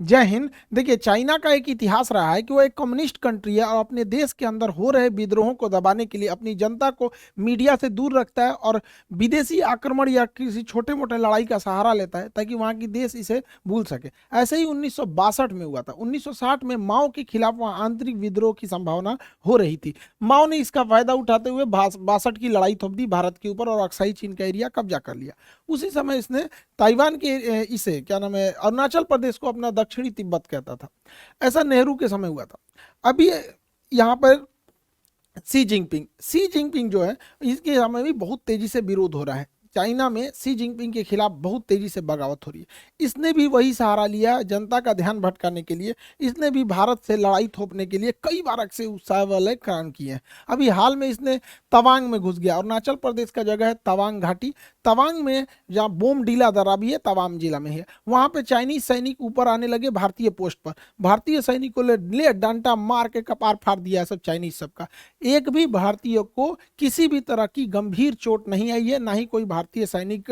जय हिंद। देखिए, चाइना का एक इतिहास रहा है कि वो एक कम्युनिस्ट कंट्री है और अपने देश के अंदर हो रहे विद्रोहों को दबाने के लिए अपनी जनता को मीडिया से दूर रखता है और विदेशी आक्रमण या किसी छोटे मोटे लड़ाई का सहारा लेता है ताकि वहाँ की देश इसे भूल सके। ऐसे ही 1962 में हुआ था। 1960 में माओ के खिलाफ वहाँ आंतरिक विद्रोह की संभावना हो रही थी। माओ ने इसका फायदा उठाते हुए 62 की लड़ाई थोप दी भारत के ऊपर और अक्साई चीन का एरिया कब्जा कर लिया। उसी समय इसने ताइवान के इसे क्या नाम है, अरुणाचल प्रदेश को अपना दक्षिणी तिब्बत कहता था। ऐसा नेहरू के समय हुआ था। अभी यहाँ पर सी जिनपिंग जो है, इसके समय भी बहुत तेजी से विरोध हो रहा है। चाइना में सी जिनपिंग के खिलाफ बहुत तेजी से बगावत हो रही है। इसने भी वही सहारा लिया जनता का ध्यान भटकाने के लिए। इसने भी भारत से लड़ाई थोपने के लिए कई बार अक्सर उत्साह वाले काम किए हैं। अभी हाल में इसने तवांग में घुस गया। अरुणाचल प्रदेश का जगह है तवांग घाटी। तवांग में जहाँ बोमडीला दर्रा भी है, तवांग जिला में है, वहां पे चाइनीज सैनिक ऊपर आने लगे भारतीय पोस्ट पर। भारतीय सैनिकों ने ले डंडा मार के कपार फाड़ दिया है सब चाइनीज सबका। एक भी भारतीय को किसी भी तरह की गंभीर चोट नहीं आई है, ना ही कोई भारतीय सैनिक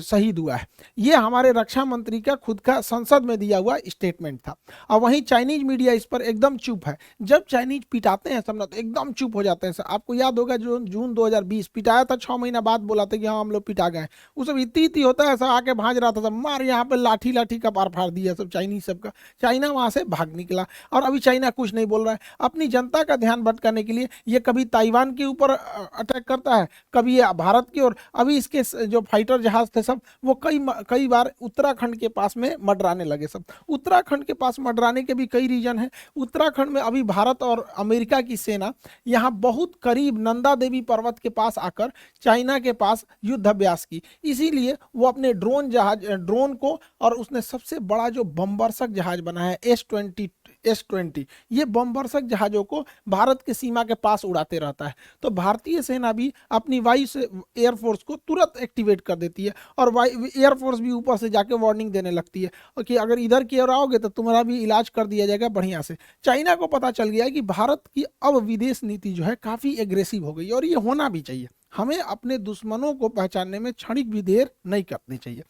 शहीद हुआ है। ये हमारे रक्षा मंत्री का खुद का संसद में दिया हुआ स्टेटमेंट था। और वहीं चाइनीज मीडिया इस पर एकदम चुप है। जब चाइनीज पिटाते हैं सब ना तो एकदम चुप हो जाते हैं। आपको याद होगा जो जून 2020 पिटाया था, 6 महीना बाद बोला था कि हाँ हम लोग पिटा गए। उस सब इतनी होता है, ऐसा आके भाज रहा था सब, मार यहाँ पे लाठी लाठी का पार फाड़ दिया सब चाइनीज सबका। चाइना वहां से भाग निकला और अभी चाइना कुछ नहीं बोल रहा है। अपनी जनता का ध्यान भटकाने के लिए ये कभी ताइवान के ऊपर अटैक करता है, कभी ये भारत की ओर। अभी इसके जो फाइटर जहाज थे सब, वो कई बार उत्तराखंड के पास में मडराने लगे सब। उत्तराखंड के पास मडराने के भी कई रीजन है। उत्तराखंड में अभी भारत और अमेरिका की सेना यहाँ बहुत करीब नंदा देवी पर्वत के पास आकर चाइना के पास युद्ध अभ्यास की। इसीलिए वो अपने ड्रोन को, और उसने सबसे बड़ा जो बमवर्षक जहाज बना है S-20, ये बमवर्षक जहाजों को भारत के सीमा के पास उड़ाते रहता है। तो भारतीय सेना भी अपनी वायु से एयरफोर्स को तुरंत एक्टिवेट कर देती है और एयरफोर्स भी ऊपर से जाके वार्निंग देने लगती है कि अगर इधर की ओर आओगे तो तुम्हारा भी इलाज कर दिया जाएगा बढ़िया से। चाइना को पता चल गया है कि भारत की अब विदेश नीति जो है काफ़ी एग्रेसिव हो गई और ये होना भी चाहिए। हमें अपने दुश्मनों को पहचानने में क्षणिक भी देर नहीं करनी चाहिए।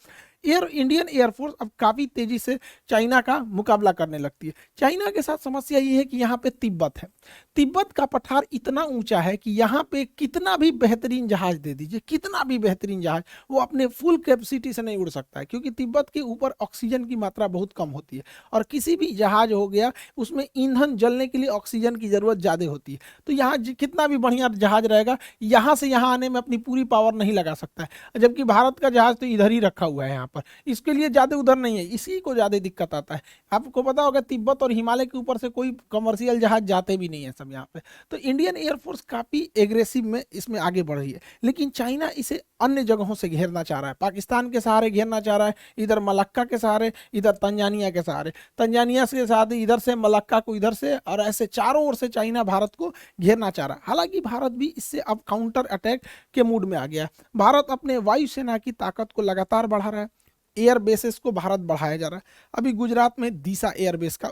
इंडियन एयरफोर्स अब काफ़ी तेजी से चाइना का मुकाबला करने लगती है। चाइना के साथ समस्या ये है कि यहाँ पे तिब्बत है। तिब्बत का पठार इतना ऊंचा है कि यहाँ पे कितना भी बेहतरीन जहाज दे दीजिए, कितना भी बेहतरीन जहाज, वो अपने फुल कैपेसिटी से नहीं उड़ सकता है, क्योंकि तिब्बत के ऊपर ऑक्सीजन की मात्रा बहुत कम होती है और किसी भी जहाज हो गया उसमें ईंधन जलने के लिए ऑक्सीजन की ज़रूरत ज़्यादा होती है। तो यहाँ कितना भी बढ़िया जहाज रहेगा, यहाँ से यहाँ आने में अपनी पूरी पावर नहीं लगा सकता है। जबकि भारत का जहाज तो इधर ही रखा हुआ है यहाँ पर, इसके लिए ज़्यादा उधर नहीं है, इसी को ज़्यादा दिक्कत आता है। आपको पता होगा तिब्बत और हिमालय के ऊपर से कोई कमर्शियल जहाज जाते भी नहीं है सब यहाँ पे। तो इंडियन एयरफोर्स काफ़ी एग्रेसिव में इसमें आगे बढ़ रही है। लेकिन चाइना इसे अन्य जगहों से घेरना चाह रहा है। पाकिस्तान के सहारे घेरना चाह रहा है, इधर मलक्का के सहारे, इधर तंजानिया के सहारे, तंजानिया के साथ इधर से मलक्का को इधर से, और ऐसे चारों ओर से चाइना भारत को घेरना चाह रहा है। हालांकि भारत भी इससे अब काउंटर अटैक के मूड में आ गया है। भारत अपने वायुसेना की ताकत को लगातार बढ़ा रहा है। एयर बेसेस को भारत बढ़ाया जा रहा है। अभी गुजरात में दीसा एयरबेस का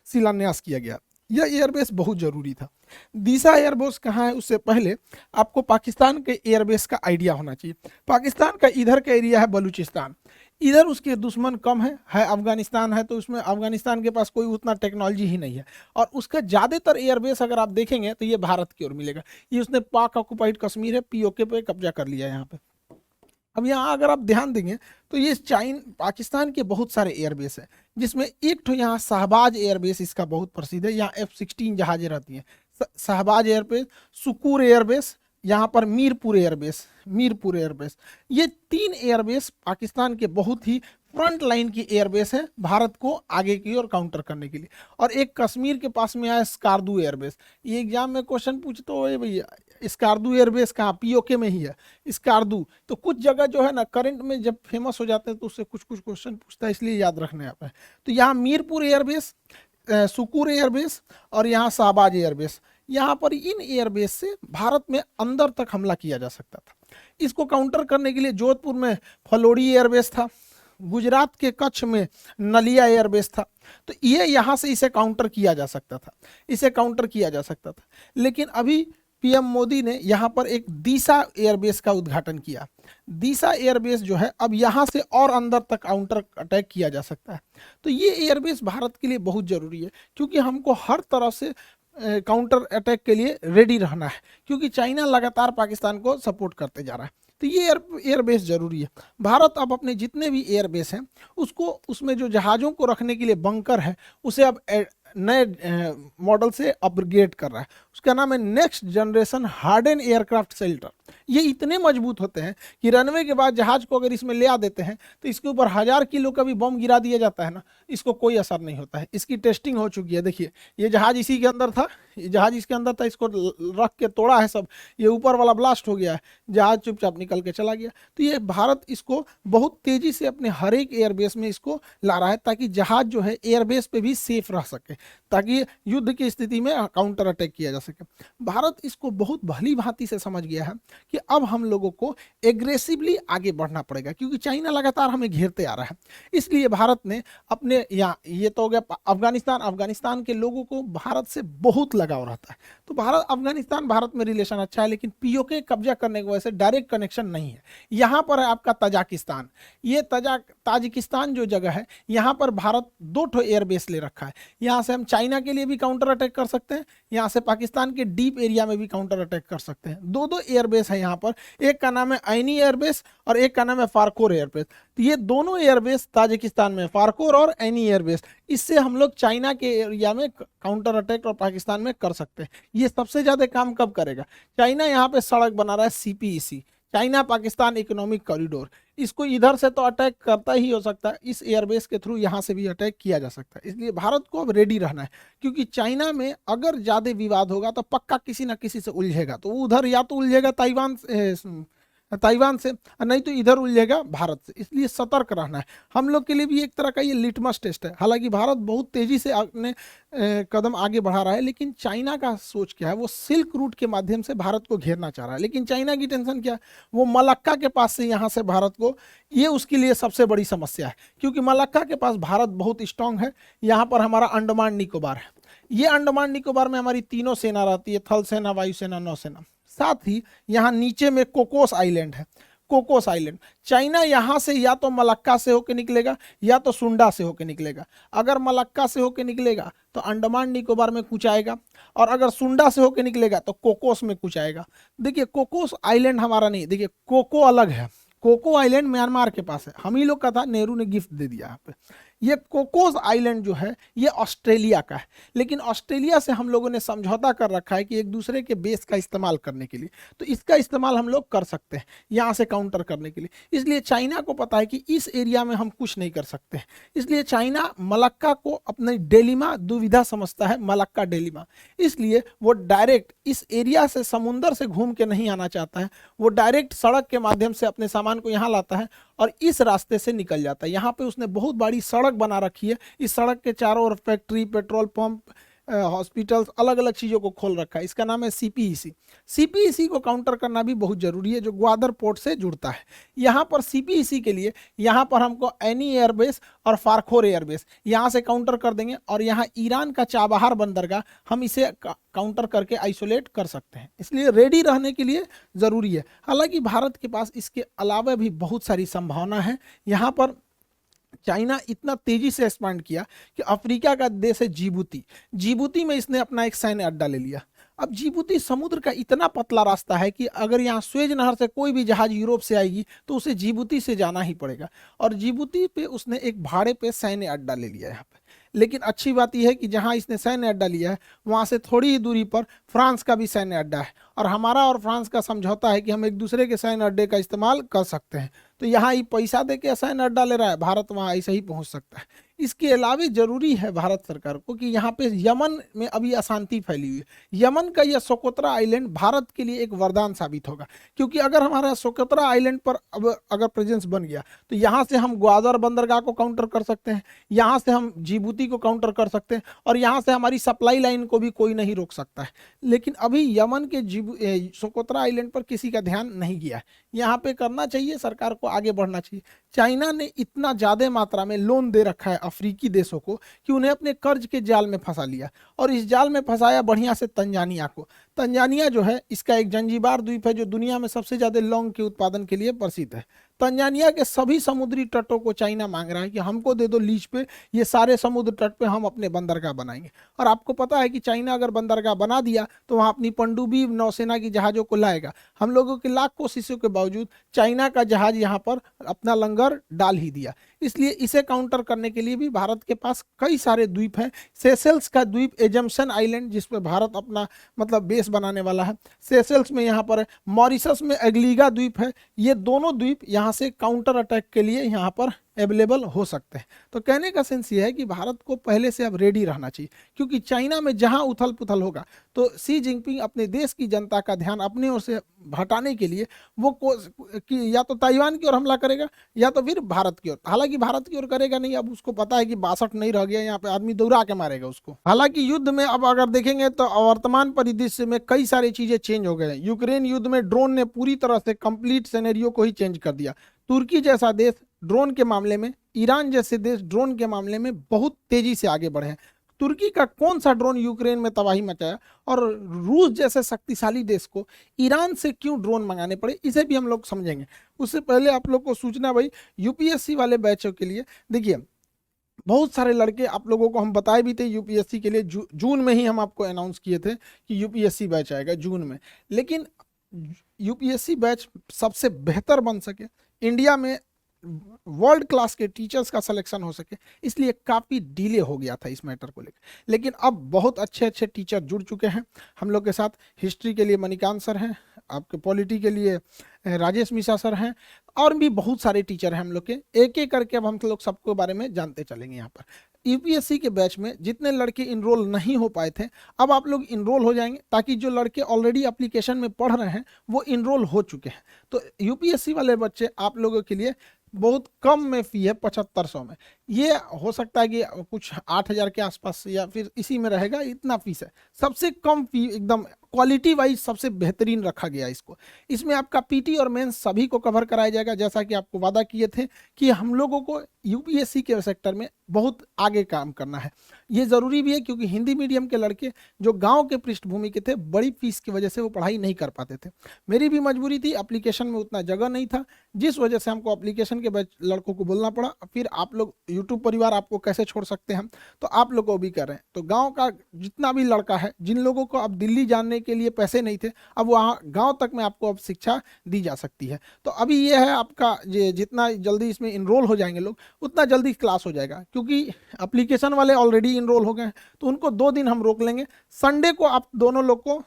शिलान्यास किया गया। यह एयरबेस बहुत जरूरी था। दीसा एयरबेस कहाँ है, उससे पहले आपको पाकिस्तान के एयरबेस का आइडिया होना चाहिए। पाकिस्तान का इधर का एरिया है बलूचिस्तान, इधर उसके दुश्मन कम है अफगानिस्तान है, तो उसमें अफगानिस्तान के पास कोई उतना टेक्नोलॉजी ही नहीं है। और उसका ज़्यादातर एयरबेस अगर आप देखेंगे तो ये भारत की ओर मिलेगा। ये उसने पाक ऑक्युपाइड कश्मीर है, POK पे कब्जा कर लिया है यहाँ पे। अब यहाँ अगर आप ध्यान देंगे तो ये पाकिस्तान के बहुत सारे एयरबेस हैं, जिसमें एक तो यहाँ शहबाज एयरबेस इसका बहुत प्रसिद्ध है। यहाँ F-16 जहाजें रहती हैं। शहबाज एयरबेस, सुकूर एयरबेस, यहाँ पर मीरपुर एयरबेस, ये 3 एयरबेस पाकिस्तान के बहुत ही फ्रंट लाइन की एयरबेस है भारत को आगे की ओर काउंटर करने के लिए। और एक कश्मीर के पास में आया स्कार्दू एयरबेस। ये एग्जाम में क्वेश्चन पूछते हो भैया स्कार्दू एयरबेस कहाँ, POK में ही है स्कार्दू। तो कुछ जगह जो है ना करंट में जब फेमस हो जाते हैं तो उससे कुछ क्वेश्चन पूछता है, इसलिए याद रखने आप है। तो यहाँ मीरपुर एयरबेस, सुकूर एयरबेस और यहाँ शहबाज एयरबेस, यहाँ पर इन एयरबेस से भारत में अंदर तक हमला किया जा सकता था। इसको काउंटर करने के लिए जोधपुर में फलोड़ी एयरबेस था, गुजरात के कच्छ में नलिया एयरबेस था। तो ये यहाँ से इसे काउंटर किया जा सकता था, लेकिन अभी पीएम मोदी ने यहाँ पर एक दीसा एयरबेस का उद्घाटन किया। दीसा एयरबेस जो है अब यहाँ से और अंदर तक काउंटर अटैक किया जा सकता है। तो ये एयरबेस भारत के लिए बहुत ज़रूरी है, क्योंकि हमको हर तरह से काउंटर अटैक के लिए रेडी रहना है, क्योंकि चाइना लगातार पाकिस्तान को सपोर्ट करते जा रहा है। तो ये एयरबेस जरूरी है। भारत अब अपने जितने भी एयरबेस हैं उसको, उसमें जो जहाज़ों को रखने के लिए बंकर है उसे अब नए मॉडल से अपग्रेड कर रहा है। उसका नाम है next generation harden aircraft shelter. ये इतने मजबूत होते हैं कि रनवे के बाद जहाज को अगर इसमें ले आ देते हैं तो इसके ऊपर 1000 किलो का भी बम गिरा दिया जाता है ना, इसको कोई असर नहीं होता है। इसकी टेस्टिंग हो चुकी है। देखिए ये जहाज इसी के अंदर था, ये जहाज इसके अंदर था, इसको रख के तोड़ा है सब, ये ऊपर वाला ब्लास्ट हो गया है, जहाज चुपचाप निकल के चला गया। तो ये भारत इसको बहुत तेजी से अपने हर एक एयरबेस में इसको ला रहा है, ताकि जहाज जो है एयरबेस पे भी सेफ रह सके, ताकि युद्ध की स्थिति में काउंटर अटैक किया जा सके। भारत इसको बहुत भली भांति से समझ गया है कि अब हम लोगों को एग्रेसिवली आगे बढ़ना पड़ेगा, क्योंकि चाइना लगातार हमें घेरते आ रहा है। इसलिए भारत ने अपने यहाँ, ये तो हो गया अफगानिस्तान के लोगों को भारत से बहुत लगाव रहता है। तो भारत अफगानिस्तान भारत में रिलेशन अच्छा है, लेकिन पीओके कब्जा करने की वजह से डायरेक्ट कनेक्शन नहीं है। यहाँ पर है आपका तजाकिस्तान। ये ताजिकिस्तान जो जगह है, यहाँ पर भारत 2 ठो एयरबेस ले रखा है। यहाँ से हम चाइना के लिए भी काउंटर अटैक कर सकते हैं, यहाँ से पाकिस्तान के डीप एरिया में भी काउंटर अटैक कर सकते हैं। 2 एयरबेस है यहाँ पर, एक का नाम है ऐनी एयरबेस और एक का नाम है फारकोर एयरबेस। तो ये दोनों एयरबेस ताजिकिस्तान में, फारकोर और ऐनी एयरबेस, इससे हम लोग चाइना के एरिया में काउंटर अटैक और पाकिस्तान में कर सकते हैं। ये सबसे ज़्यादा काम कब करेगा? चाइना यहाँ पे सड़क बना रहा है CPEC, China Pakistan economic corridor. इसको इधर से तो अटैक करता ही हो सकता है, इस एयरबेस के थ्रू यहाँ से भी अटैक किया जा सकता है। इसलिए भारत को अब रेडी रहना है, क्योंकि चाइना में अगर ज़्यादा विवाद होगा तो पक्का किसी ना किसी से उलझेगा। तो वो उधर या तो उलझेगा ताइवान से, और नहीं तो इधर उलझेगा भारत से। इसलिए सतर्क रहना है। हम लोग के लिए भी एक तरह का ये लिटमस टेस्ट है। हालांकि भारत बहुत तेजी से अपने कदम आगे बढ़ा रहा है, लेकिन चाइना का सोच क्या है, वो सिल्क रूट के माध्यम से भारत को घेरना चाह रहा है। लेकिन चाइना की टेंशन क्या है, वो मलक्का के पास से यहाँ से भारत को, ये उसके लिए सबसे बड़ी समस्या है, क्योंकि मलक्का के पास भारत बहुत स्ट्रांग है। यहाँ पर हमारा अंडमान निकोबार है, ये अंडमान निकोबार में हमारी तीनों सेना रहती है, थल सेना, वायुसेना, नौसेना। साथ ही यहाँ नीचे में कोकोस आइलैंड है, कोकोस आइलैंड। चाइना यहाँ से या तो मलक्का से होकर निकलेगा या तो सुंडा से होकर निकलेगा। अगर मलक्का से होकर निकलेगा तो अंडमान निकोबार में कुछ आएगा, और अगर सुंडा से होकर निकलेगा तो कोकोस में कुछ आएगा। देखिए कोकोस आइलैंड हमारा नहीं, देखिए कोको अलग है। कोको आइलैंड म्यांमार के पास है, हम ही लोग का था, नेहरू ने गिफ्ट दे दिया यहाँ पे। ये कोकोस आइलैंड जो है ये ऑस्ट्रेलिया का है, लेकिन ऑस्ट्रेलिया से हम लोगों ने समझौता कर रखा है कि एक दूसरे के बेस का इस्तेमाल करने के लिए, तो इसका इस्तेमाल हम लोग कर सकते हैं यहाँ से काउंटर करने के लिए। इसलिए चाइना को पता है कि इस एरिया में हम कुछ नहीं कर सकते, इसलिए चाइना मलक्का को अपनी डेलिमा दुविधा समझता है, मलक्का डेलिमा। इसलिए वो डायरेक्ट इस एरिया से, समुंदर से घूम के नहीं आना चाहता है, वो डायरेक्ट सड़क के माध्यम से अपने सामान को यहाँ लाता है और इस रास्ते से निकल जाता है। यहाँ पे उसने बहुत बड़ी सड़क बना रखी है, इस सड़क के चारों ओर फैक्ट्री, पेट्रोल पंप, हॉस्पिटल्स, अलग अलग चीज़ों को खोल रखा है। इसका नाम है सीपीईसी। सीपीईसी को काउंटर करना भी बहुत जरूरी है, जो ग्वादर पोर्ट से जुड़ता है। यहाँ पर सीपीईसी के लिए यहाँ पर हमको ऐनी एयरबेस और फारखोर एयरबेस यहाँ से काउंटर कर देंगे, और यहाँ ईरान का चाबहार बंदरगाह हम इसे काउंटर करके आइसोलेट कर सकते हैं। इसलिए रेडी रहने के लिए ज़रूरी है। हालांकि भारत के पास इसके अलावा भी बहुत सारी संभावना है। यहाँ पर चाइना इतना तेजी से एक्सपांड किया कि अफ्रीका का देश है जिबूती, जिबूती में इसने अपना एक सैन्य अड्डा ले लिया। अब जिबूती समुद्र का इतना पतला रास्ता है कि अगर यहाँ स्वेज नहर से कोई भी जहाज यूरोप से आएगी तो उसे जिबूती से जाना ही पड़ेगा, और जिबूती पे उसने एक भाड़े पे सैन्य अड्डा ले लिया यहाँ पे। लेकिन अच्छी बात यह है कि जहाँ इसने सैन्य अड्डा लिया है वहाँ से थोड़ी ही दूरी पर फ्रांस का भी सैन्य अड्डा है, और हमारा और फ्रांस का समझौता है कि हम एक दूसरे के सैन्य अड्डे का इस्तेमाल कर सकते हैं। तो यहाँ ये पैसा दे के सैन्य अड्डा ले रहा है, भारत वहाँ ऐसे ही पहुँच सकता है। इसके अलावा जरूरी है भारत सरकार को कि यहाँ पे यमन में अभी अशांति फैली हुई है, यमन का यह सोकोत्रा आइलैंड भारत के लिए एक वरदान साबित होगा, क्योंकि अगर हमारा सोकोत्रा आइलैंड पर अब अगर प्रेजेंस बन गया तो यहाँ से हम ग्वादर बंदरगाह को काउंटर कर सकते हैं, यहाँ से हम जिबूती को काउंटर कर सकते हैं, और यहाँ से हमारी सप्लाई लाइन को भी कोई नहीं रोक सकता है। लेकिन अभी यमन के सोकोत्रा आइलैंड पर किसी का ध्यान नहीं गया है। यहाँ पे करना चाहिए, सरकार को आगे बढ़ना चाहिए। चाइना ने इतना ज़्यादा मात्रा में लोन दे रखा है अफ्रीकी देशों को कि उन्हें अपने कर्ज के जाल में फंसा लिया, और इस जाल में फंसाया बढ़िया से तंजानिया को। तंजानिया जो है, इसका एक जंजीबार द्वीप है जो दुनिया में सबसे ज़्यादा लौंग के उत्पादन के लिए प्रसिद्ध है। तंजानिया के सभी समुद्री तटों को चाइना मांग रहा है कि हमको दे दो लीज पे, ये सारे समुद्र तट पे हम अपने बंदरगाह बनाएंगे। और आपको पता है कि चाइना अगर बंदरगाह बना दिया तो वहाँ अपनी पनडुब्बी नौसेना की जहाज़ों को लाएगा। हम लोगों की लाख कोशिशों के बावजूद चाइना का जहाज यहाँ पर अपना लंगर डाल ही दिया। इसलिए इसे काउंटर करने के लिए भी भारत के पास कई सारे द्वीप हैं। सेशेल्स का द्वीप एजम्पशन आइलैंड, जिस पे भारत अपना मतलब बेस बनाने वाला है, सेशेल्स में यहाँ पर है। मॉरिशस में एग्लीगा द्वीप है। ये दोनों द्वीप यहाँ से काउंटर अटैक के लिए यहाँ पर अवेलेबल हो सकते हैं। तो कहने का सेंस ये है कि भारत को पहले से अब रेडी रहना चाहिए, क्योंकि चाइना में जहां उथल पुथल होगा तो सी जिनपिंग अपने देश की जनता का ध्यान अपने ओर से हटाने के लिए वो कि या तो ताइवान की ओर हमला करेगा या तो फिर भारत की ओर। हालांकि भारत की ओर करेगा नहीं, अब उसको पता है कि 62 नहीं रह गया, यहाँ पे आदमी दौड़ा के मारेगा उसको। हालांकि युद्ध में अब अगर देखेंगे तो वर्तमान परिदृश्य में कई सारी चीजें चेंज हो गए हैं। यूक्रेन युद्ध में ड्रोन ने पूरी तरह से कंप्लीट सिनेरियो को ही चेंज कर दिया। तुर्की जैसा देश ड्रोन के मामले में, ईरान जैसे देश ड्रोन के मामले में बहुत तेजी से आगे बढ़े हैं। तुर्की का कौन सा ड्रोन यूक्रेन में तबाही मचाया, और रूस जैसे शक्तिशाली देश को ईरान से क्यों ड्रोन मंगाने पड़े, इसे भी हम लोग समझेंगे। उससे पहले आप लोग को सूचना भाई, यूपीएससी वाले बैचों के लिए देखिए, बहुत सारे लड़के आप लोगों को हम बताए भी थे यूपीएससी के लिए। जून में ही हम आपको अनाउंस किए थे कि यूपीएससी बैच आएगा जून में। लेकिन यूपीएससी बैच सबसे बेहतर बन सके, इंडिया में वर्ल्ड क्लास के टीचर्स का सिलेक्शन हो सके, इसलिए काफ़ी डिले हो गया था इस मैटर को लेकर। लेकिन अब बहुत अच्छे अच्छे टीचर जुड़ चुके हैं हम लोग के साथ। हिस्ट्री के लिए मणिकांत सर हैं, आपके पॉलिटी के लिए राजेश मिश्रा सर हैं, और भी बहुत सारे टीचर हैं हम लोग के। एक एक करके अब हम लोग सबके बारे में जानते चलेंगे। यहाँ पर यूपीएससी के बैच में जितने लड़के इनरोल नहीं हो पाए थे, अब आप लोग इनरोल हो जाएंगे, ताकि जो लड़के ऑलरेडी एप्लीकेशन में पढ़ रहे हैं वो इनरोल हो चुके हैं। तो यूपीएससी वाले बच्चे आप लोगों के लिए बहुत कम में फ़ी है, 7500 में। ये हो सकता है कि कुछ 8000 के आसपास या फिर इसी में रहेगा, इतना फीस है। सबसे कम फी, एकदम क्वालिटी वाइज सबसे बेहतरीन रखा गया इसको। इसमें आपका पीटी और मेंस सभी को कवर कराया जाएगा, जैसा कि आपको वादा किए थे कि हम लोगों को यूपीएससी के सेक्टर में बहुत आगे काम करना है। ये ज़रूरी भी है, क्योंकि हिंदी मीडियम के लड़के जो गांव के पृष्ठभूमि के थे, बड़ी फीस की वजह से वो पढ़ाई नहीं कर पाते थे। मेरी भी मजबूरी थी, एप्लीकेशन में उतना जगह नहीं था, जिस वजह से हमको एप्लीकेशन के लड़कों को बोलना पड़ा। फिर आप लोग यूट्यूब परिवार आपको कैसे छोड़ सकते हैं, तो आप लोग को भी कर रहे हैं। तो गाँव का जितना भी लड़का है, जिन लोगों को अब दिल्ली जाने के लिए पैसे नहीं थे, अब वहाँ गाँव तक में आपको अब शिक्षा दी जा सकती है। तो अभी ये है आपका, जितना जल्दी इसमें इनरोल हो जाएंगे लोग, उतना जल्दी क्लास हो जाएगा। क्योंकि एप्लीकेशन वाले ऑलरेडी इनरोल हो गए हैं, तो उनको 2 दिन हम रोक लेंगे। संडे को आप दोनों लोग को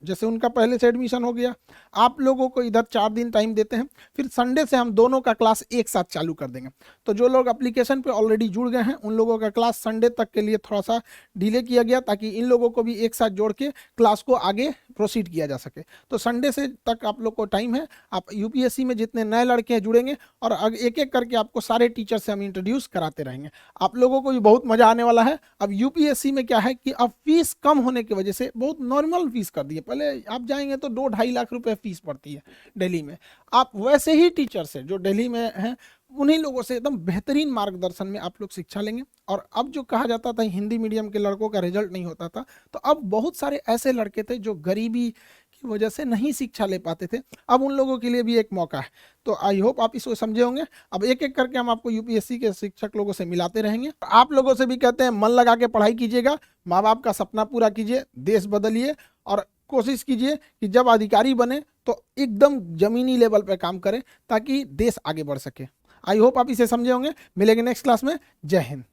जैसे उनका पहले से एडमिशन हो गया, आप लोगों को इधर 4 दिन टाइम देते हैं, फिर संडे से हम दोनों का क्लास एक साथ चालू कर देंगे। तो जो लोग एप्लीकेशन पे ऑलरेडी जुड़ गए हैं, उन लोगों का क्लास संडे तक के लिए थोड़ा सा डिले किया गया, ताकि इन लोगों को भी एक साथ जोड़ के क्लास को आगे प्रोसीड किया जा सके। तो संडे से तक आप लोग को टाइम है। आप यूपीएससी में जितने नए लड़के हैं जुड़ेंगे, और एक एक करके आपको सारे टीचर से हम इंट्रोड्यूस कराते रहेंगे। आप लोगों को भी बहुत मजा आने वाला है। अब यूपीएससी में क्या है कि अब फीस कम होने की वजह से बहुत नॉर्मल फीस कर दी है। पहले आप जाएंगे तो 2-2.5 लाख रुपए फीस पड़ती है दिल्ली में। आप वैसे ही टीचर से जो दिल्ली में हैं, उन्हीं लोगों से एकदम बेहतरीन मार्गदर्शन में आप लोग शिक्षा लेंगे। और अब जो कहा जाता था हिंदी मीडियम के लड़कों का रिजल्ट नहीं होता था, तो अब बहुत सारे ऐसे लड़के थे जो गरीबी की वजह से नहीं शिक्षा ले पाते थे, अब उन लोगों के लिए भी एक मौका है। तो आई होप आप इसको समझे होंगे। अब एक एक करके हम आपको यूपीएससी के शिक्षक लोगों से मिलाते रहेंगे। आप लोगों से भी कहते हैं, मन लगा के पढ़ाई कीजिएगा, माँ बाप का सपना पूरा कीजिए, देश बदलिए, और कोशिश कीजिए कि जब अधिकारी बने तो एकदम जमीनी लेवल पर काम करें, ताकि देश आगे बढ़ सके। आई होप आप इसे समझे होंगे। मिलेंगे नेक्स्ट क्लास में। जय हिंद।